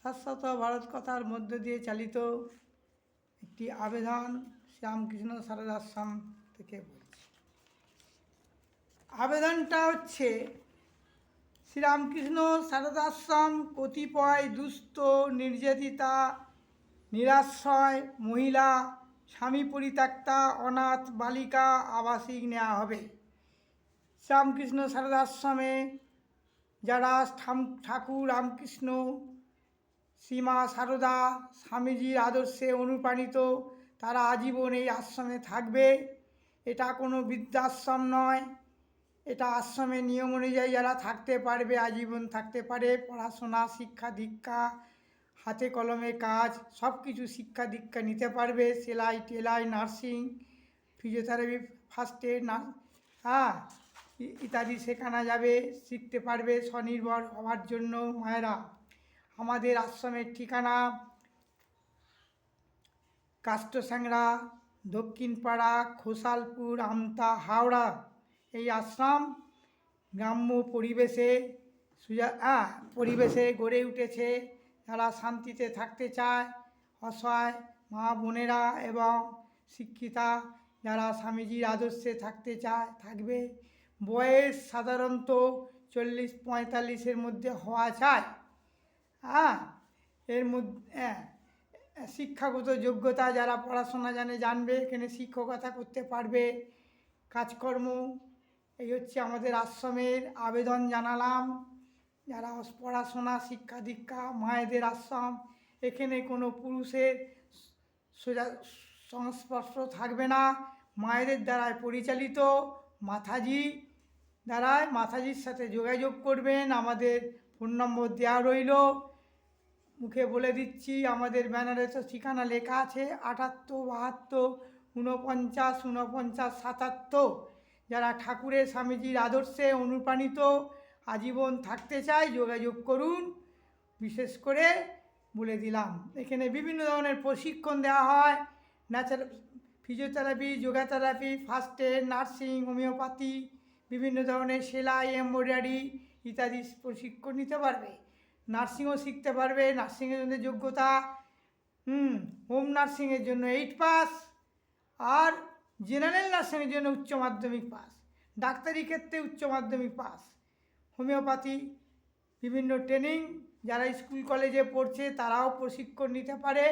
শাশ্বত ভারত কথার মধ্য দিয়ে চালিত একটি আবেদন শ্রীরামকৃষ্ণ সারদাশ্রম থেকে বলছি। আবেদনটা হচ্ছে, শ্রীরামকৃষ্ণ সারদাশ্রম কতিপয় দুস্থ, নির্যাতিতা, নিরাশ্রয় মহিলা, স্বামী পরিত্যক্তা, অনাথ বালিকা আবাসিক নেওয়া হবে। শ্রীরামকৃষ্ণ সারদাশ্রমে যারা ঠাকুর রামকৃষ্ণ, শ্রীমা সারদা, স্বামীজির আদর্শে অনুপ্রাণিত, তারা আজীবন এই আশ্রমে থাকবে। এটা কোনো বৃদ্ধাশ্রম নয়, এটা আশ্রমের নিয়ম অনুযায়ী যারা থাকতে পারবে আজীবন থাকতে পারে। পড়াশোনা, শিক্ষা দীক্ষা, হাতে কলমে কাজ সব কিছু শিক্ষা দীক্ষা নিতে পারবে। সেলাই টেলাই, নার্সিং, ফিজিওথেরাপি, ফার্স্ট এড, ইত্যাদি শেখানো যাবে, শিখতে পারবে স্বনির্ভর হওয়ার জন্য মায়েরা। আমাদের আশ্রমের ঠিকানা কাষ্টস্যাংরা, দক্ষিণপাড়া, খোসালপুর, আমতা, হাওড়া। এই আশ্রম গ্রাম্য পরিবেশে গড়ে উঠেছে। যারা শান্তিতে থাকতে চায়, অসহায় মা বোনেরা এবং শিক্ষিতা যারা স্বামীজির আদর্শে থাকতে চায় থাকবে। বয়স সাধারণত 40-45-এর মধ্যে হওয়া চাই। এর মধ্যে শিক্ষাগত যোগ্যতা, যারা পড়াশোনা জানবে, এখানে শিক্ষকতা করতে পারবে, কাজকর্ম। এই হচ্ছে আমাদের আশ্রমের আবেদন জানালাম। যারা পড়াশোনা, শিক্ষা দীক্ষা, মায়েদের আশ্রম, এখানে কোনো পুরুষের সংস্পর্শ থাকবে না। মায়েদের দ্বারাই পরিচালিত, মাতাজির সাথে যোগাযোগ করবেন। আমাদের ফোন নম্বর দেওয়া রইল, মুখে বলে দিচ্ছি। আমাদের ব্যানারে তো ঠিকানা লেখা আছে, 78 72 49 77। যারা ঠাকুরের স্বামীজির আদর্শে অনুপ্রাণিত, আজীবন থাকতে চায়, যোগাযোগ করুন। বিশেষ করে বলে দিলাম, এখানে বিভিন্ন ধরনের প্রশিক্ষণ দেওয়া হয়। Physiotherapy, yoga therapy, first aid, nursing, homeopathy, বিভিন্ন ধরনের সেলাই, এমব্রয়ডারি ইত্যাদি প্রশিক্ষণ নিতে পারবে। নার্সিংও শিখতে পারবে। নার্সিংয়ের জন্য যোগ্যতা, হোম নার্সিংয়ের জন্য 8 পাস, আর জেনারেল নার্সিংয়ের জন্য উচ্চ মাধ্যমিক পাস, ডাক্তারি ক্ষেত্রে উচ্চ মাধ্যমিক পাস। হোমিওপ্যাথি বিভিন্ন ট্রেনিং, যারা স্কুল কলেজে পড়ছে তারাও প্রশিক্ষণ নিতে পারে।